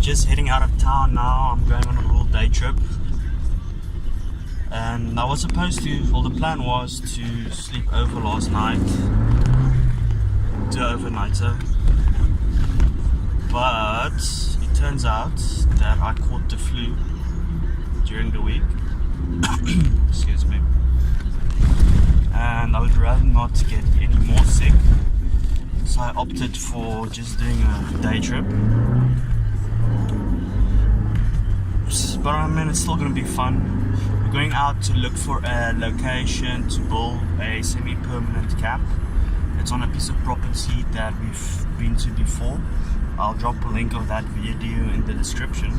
just heading out of town now. I'm going on a little day trip. And I was supposed to, well, the plan was to sleep over last night. Do overnighter. But it turns out that I caught the flu during the week. Excuse me. And I would rather not get any more sick. So I opted for just doing a day trip. But I mean, it's still going to be fun. We're going out to look for a location to build a semi-permanent camp. It's on a piece of property that we've been to before. I'll drop a link of that video in the description.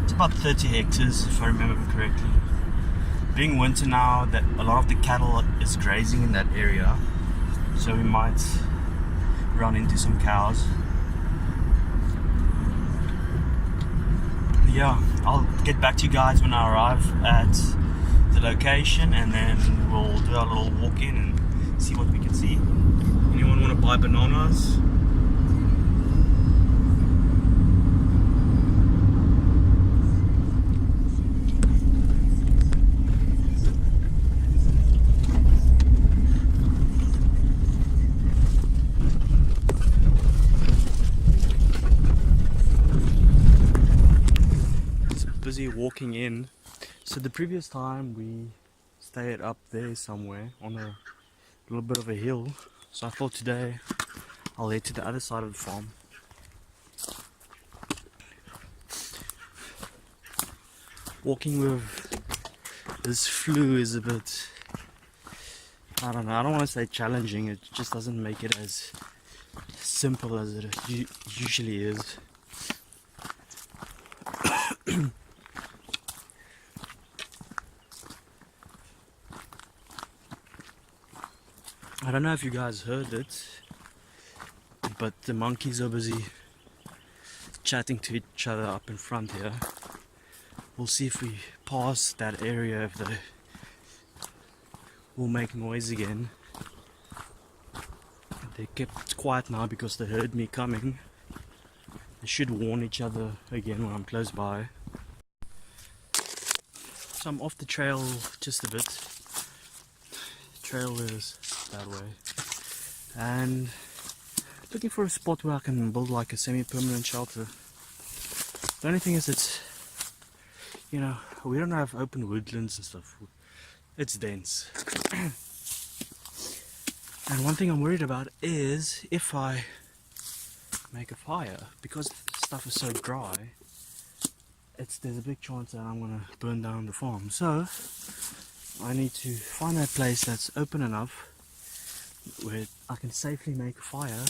It's about 30 hectares if I remember correctly. Being winter now, that a lot of the cattle is grazing in that area, so we might run into some cows. Yeah, I'll get back to you guys when I arrive at the location, and then we'll do our little walk in and see what we can see. Anyone want to buy bananas? Busy walking in. So the previous time we stayed up there somewhere on a little bit of a hill, so I thought today I'll head to the other side of the farm. Walking with this flu is a bit, I don't know, I don't want to say challenging, it just doesn't make it as simple as it usually is. I don't know if you guys heard it, but the monkeys are busy chatting to each other up in front here. We'll see if we pass that area, if they will make noise again. They kept quiet now because they heard me coming. They should warn each other again when I'm close by. So I'm off the trail just a bit. The trail is that way, and looking for a spot where I can build like a semi-permanent shelter. The only thing is, it's, you know, we don't have open woodlands and stuff. It's dense. And one thing I'm worried about is if I make a fire, because stuff is so dry, there's a big chance that I'm gonna burn down the farm. So I need to find a place that's open enough where I can safely make a fire,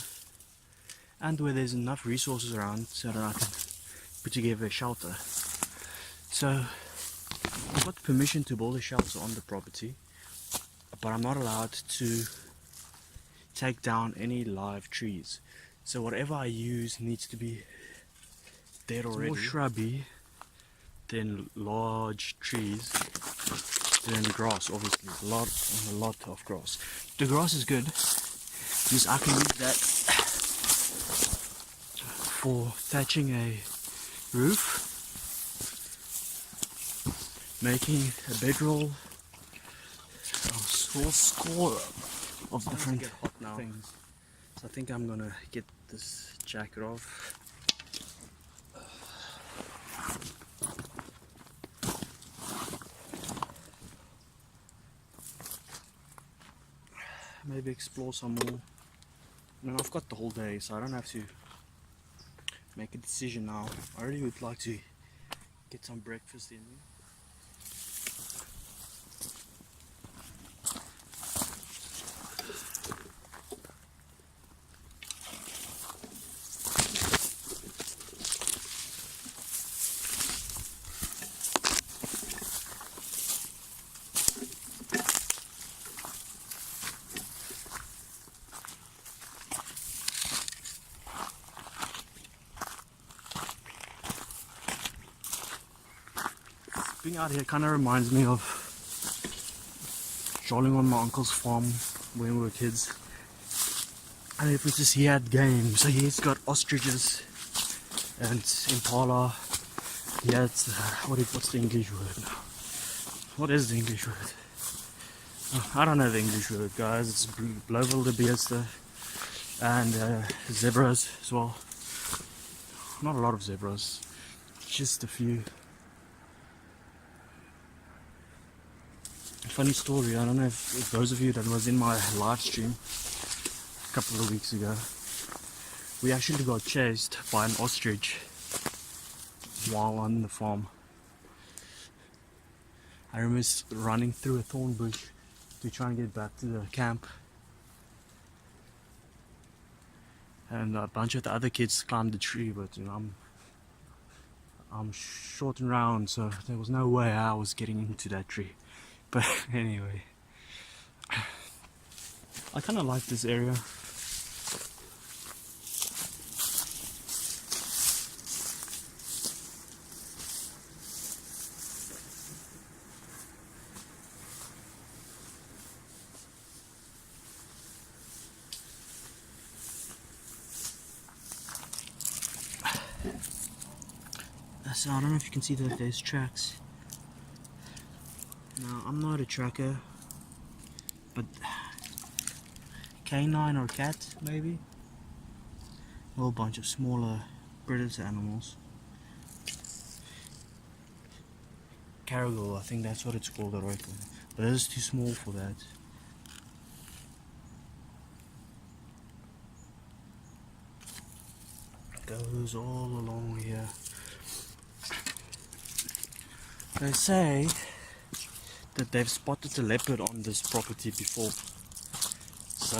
and where there's enough resources around so that I can put together a shelter. So I've got permission to build a shelter on the property, but I'm not allowed to take down any live trees. So whatever I use needs to be dead already. More shrubby than large trees, than grass, obviously. A lot of grass. The grass is good because I can use that for thatching a roof, making a bedroll, a score of different things. So I think I'm gonna get this jacket off. Maybe explore some more. I mean, I've got the whole day, so I don't have to make a decision now. I really would like to get some breakfast in me. Being out here kind of reminds me of strolling on my uncle's farm when we were kids. And it was just, he had game, so he's got ostriches and impala. Yeah, it's what's the English word now? What is the English word? I don't know the English word, guys. It's blauwildebeeste and zebras as well. Not a lot of zebras, just a few. Funny story, I don't know if those of you that was in my live stream a couple of weeks ago, we actually got chased by an ostrich while on the farm. I remember running through a thorn bush to try and get back to the camp, and a bunch of the other kids climbed the tree, but you know, I'm short and round, so there was no way I was getting into that tree. But anyway, I kind of like this area. So I don't know if you can see that there's tracks. Now I'm not a tracker, but canine or cat maybe. A whole bunch of smaller predator animals. Caragol, I think that's what it's called, but this is too small for that. It goes all along here. They say that they've spotted a leopard on this property before, so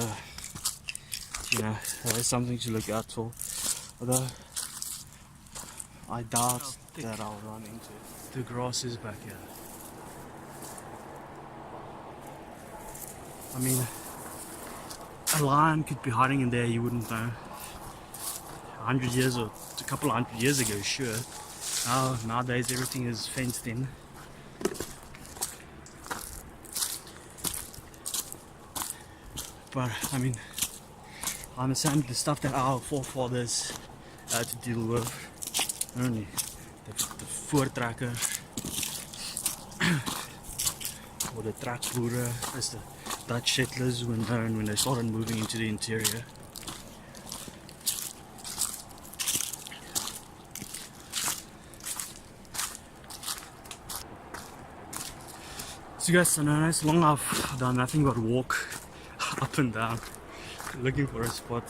you know, there's something to look out for, although I doubt that I'll run into it. The grass is back here. I mean, a lion could be hiding in there, you wouldn't know. 100 years or a couple of 100 years ago, sure. Nowadays everything is fenced in. But I mean, I understand the stuff that our forefathers had to deal with. Only the voortrekker or the trekboere, as the Dutch settlers were known when they started moving into the interior. So guys, I know it's long I've done nothing but walk up and down looking for a spot.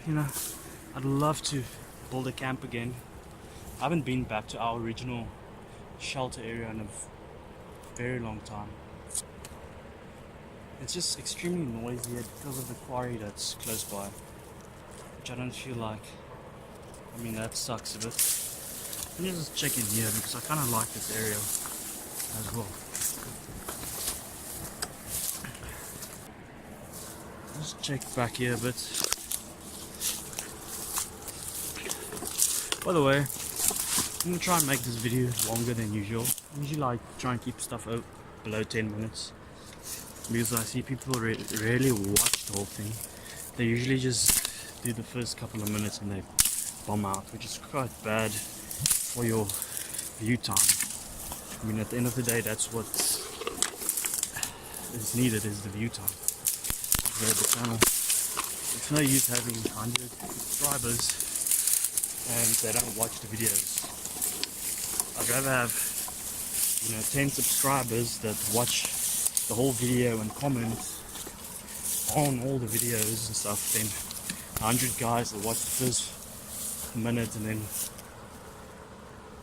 You know, I'd love to build a camp again. I haven't been back to our original shelter area in a very long time. It's just extremely noisy because of the quarry that's close by, which I don't feel like. I mean, that sucks a bit. Let me just check in here because I kind of like this area as well. Just check back here a bit. By the way, I'm gonna try and make this video longer than usual. I usually like try and keep stuff below 10 minutes because I see people rarely watch the whole thing. They usually just do the first couple of minutes and they bomb out, which is quite bad for your view time. I mean, at the end of the day, that's what is needed, is the view time. Grow the channel. It's no use having 100 subscribers and they don't watch the videos. I'd rather have, 10 subscribers that watch the whole video and comment on all the videos and stuff than 100 guys that watch the first minute and then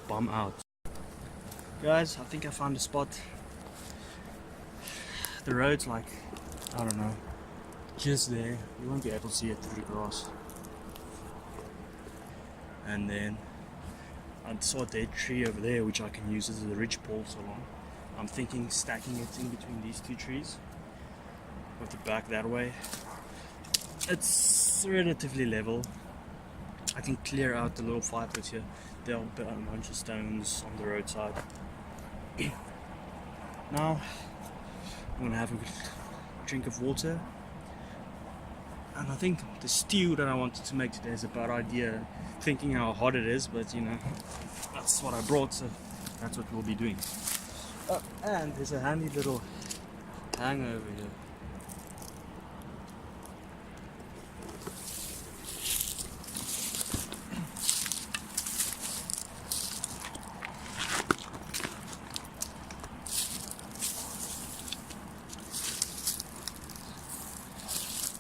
bomb out. Guys, I think I found a spot. The road's like, I don't know, just there. You won't be able to see it through the grass. And then I saw a dead tree over there which I can use as a ridgepole along. I'm thinking stacking it in between these two trees with the back that way. It's relatively level. I can clear out the little fire pit here. There are a bunch of stones on the roadside. Now I'm gonna have a drink of water And I think the stew that I wanted to make today is a bad idea, thinking how hot it is, but you know, that's what I brought, so that's what we'll be doing. Oh, and there's a handy little hang over here.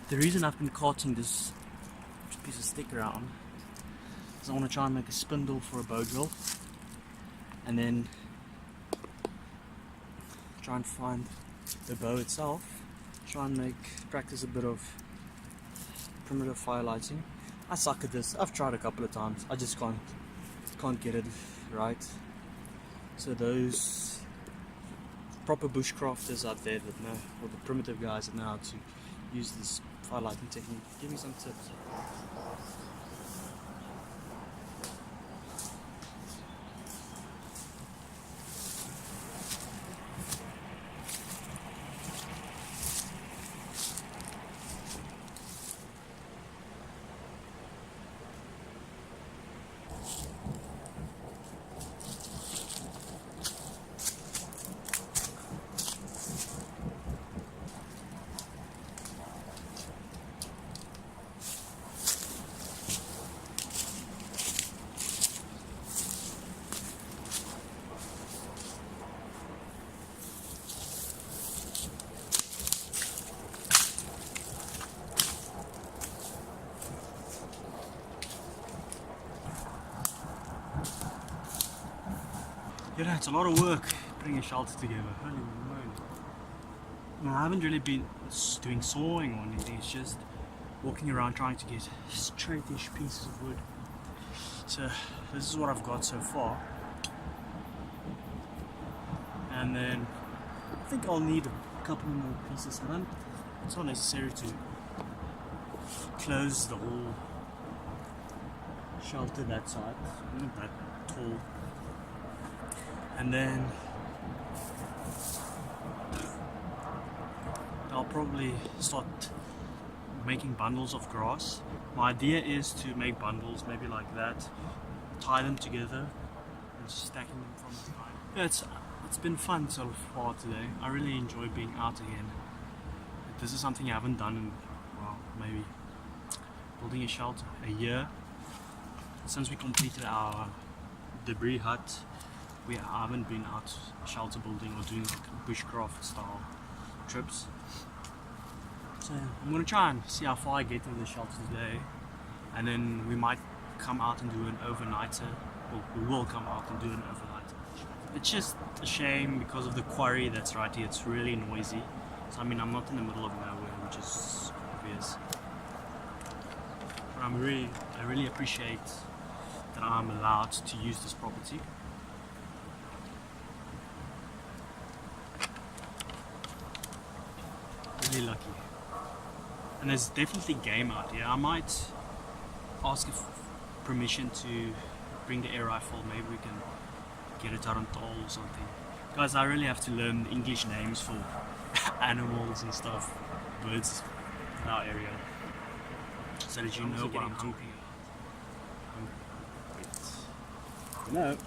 The reason I've been carting this piece of stick around is I want to try and make a spindle for a bow drill, and then try and find the bow itself, try and practice a bit of primitive fire lighting. I suck at this. I've tried a couple of times. I just can't get it right. So those proper bushcrafters out there that know, or the primitive guys that know how to use this fire lighting technique, give me some tips. You know, it's a lot of work putting a shelter together. Holy moly. I haven't really been doing sawing or anything, it's just walking around trying to get straightish pieces of wood. So this is what I've got so far. And then I think I'll need a couple more pieces. It's not necessary to close the whole shelter that side, not that tall. And then I'll probably start making bundles of grass. My idea is to make bundles maybe like that, tie them together and stacking them from behind. Yeah, it's been fun so far today. I really enjoy being out again. This is something I haven't done in, well, maybe building a shelter, a year since we completed our debris hut. I haven't been out shelter building or doing bushcraft style trips. So I'm going to try and see how far I get with the shelter today, and then we might come out and do an overnighter, or we will come out and do an overnighter. It's just a shame because of the quarry that's right here. It's really noisy. So I mean, I'm not in the middle of nowhere, which is obvious. But I really appreciate that I'm allowed to use this property. Really lucky. And there's definitely game out here. I might ask if permission to bring the air rifle. Maybe we can get it out on toll or something. Guys, I really have to learn English names for animals and stuff, birds in our area, so that you know what I'm talking about. No.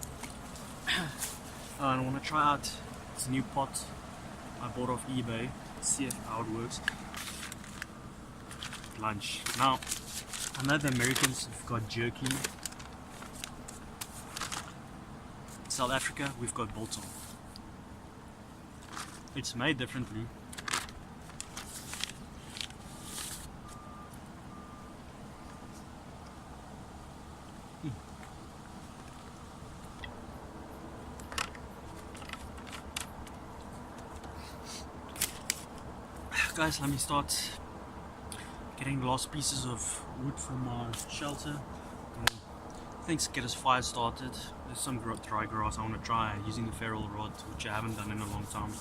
I want to try out this new pot I bought off eBay. See how it works. Lunch. Now, I know the Americans have got jerky. South Africa, we've got biltong. It's made differently. Guys, let me start getting the last pieces of wood for my shelter. Things to get us fire started. There's some dry grass I want to try using the ferrule rod, which I haven't done in a long time.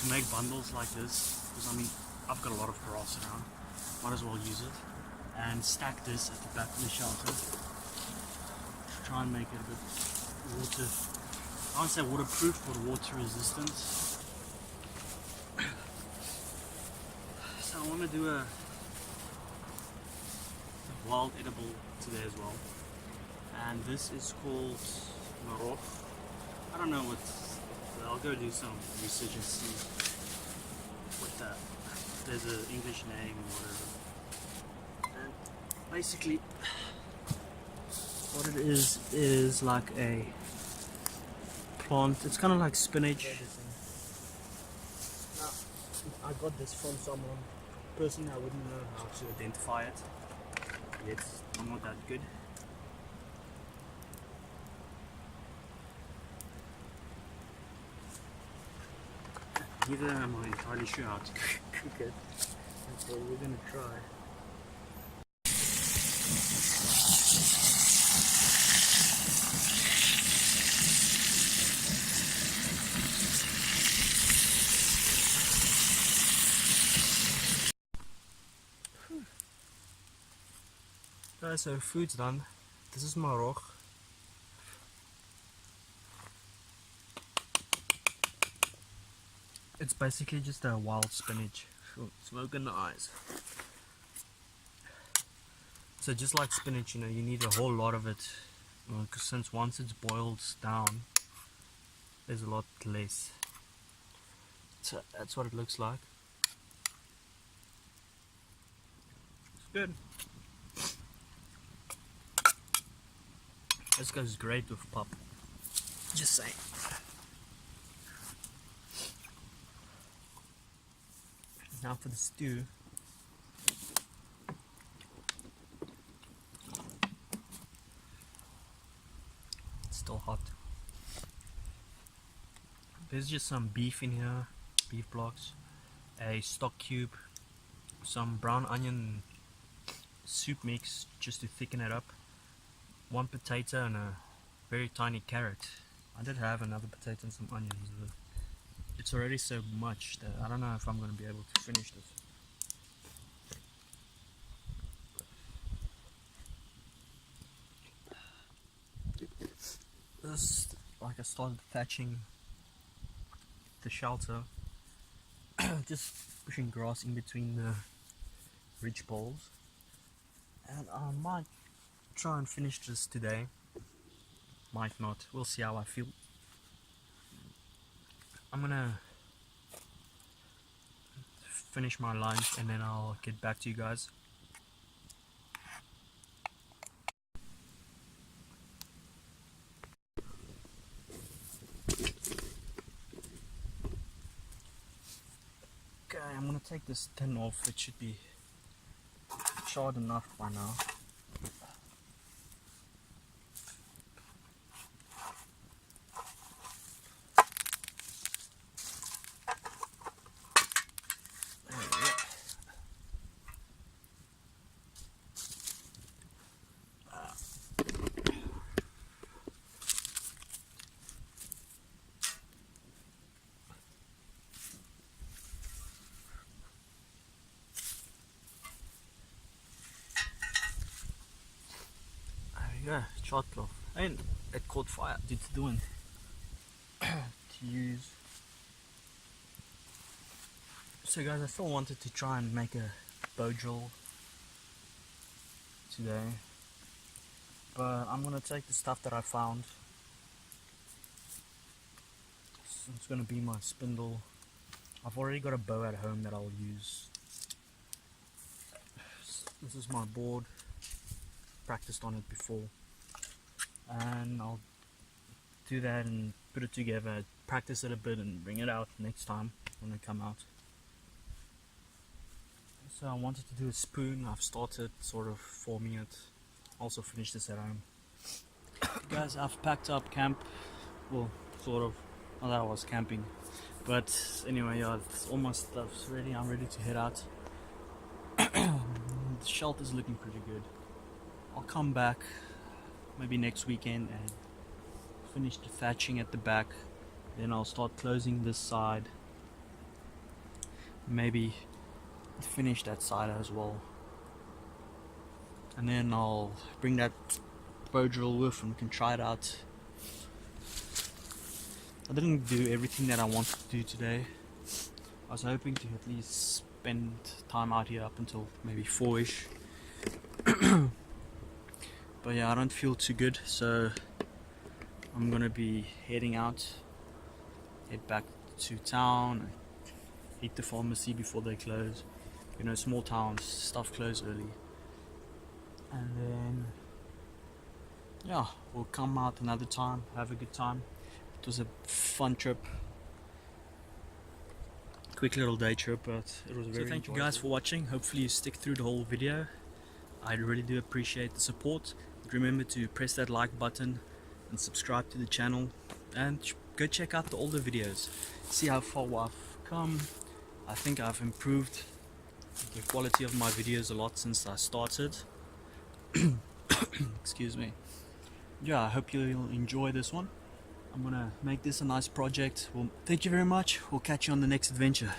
make bundles like this, because I mean I've got a lot of grass around, might as well use it, and stack this at the back of the shelter to try and make it a bit water, I won't say waterproof, but water resistant. So I want to do a wild edible today as well, and this is called marok. I don't know what, I'll go do some research and see what that, there's an English name or whatever. And basically what it is like a plant. It's kind of like spinach. Now, I got this from someone. Personally, I wouldn't know how to identify it yet. I'm not that good. Neither am I entirely sure how to cook it. So we're gonna try. Guys, so food's done. This is marok. It's basically just a wild spinach. Smoke in the eyes. So just like spinach, you know, you need a whole lot of it, because since once it's boiled down, there's a lot less. So that's what it looks like. It's good. This goes great with pop. Just saying. Now for the stew. It's still hot. There's just some beef in here, beef blocks, a stock cube, some brown onion soup mix just to thicken it up, one potato and a very tiny carrot. I did have another potato and some onions, but it's already so much that I don't know if I'm going to be able to finish this. This, like I started thatching the shelter, just pushing grass in between the ridge poles, and I might try and finish this today, might not, we'll see how I feel. I'm gonna finish my lunch and then I'll get back to you guys. Okay, I'm gonna take this tin off. It should be charred enough by now. Yeah, charred cloth. And it caught fire. It's doing to use. So guys, I still wanted to try and make a bow drill today, but I'm gonna take the stuff that I found. It's gonna be my spindle. I've already got a bow at home that I'll use. This is my board. Practiced on it before, and I'll do that and put it together, practice it a bit and bring it out next time when I come out. So I wanted to do a spoon. I've started sort of forming it. Also finished this at home. Guys, I've packed up camp. Well, sort of. Not that I was camping, but anyway, yeah, all my stuff's ready. I'm ready to head out. The shelter's looking pretty good. I'll come back maybe next weekend and finish the thatching at the back. Then I'll start closing this side maybe finish that side as well, and then I'll bring that bow drill with and we can try it out. I didn't do everything that I wanted to do today. I was hoping to at least spend time out here up until maybe 4ish. But yeah, I don't feel too good, so I'm gonna be heading out, head back to town, hit the pharmacy before they close. You know, small towns, stuff close early. And then yeah, we'll come out another time, have a good time. It was a fun trip, quick little day trip, but it was very So thank you enjoyable. guys for watching. Hopefully you stick through the whole video. I really do appreciate the support. Remember to press that like button and subscribe to the channel, and go check out the older videos, see how far I've come. I think I've improved the quality of my videos a lot since I started. Excuse me. Yeah, I hope you'll enjoy this one. I'm gonna make this a nice project. Well, thank you very much. We'll catch you on the next adventure.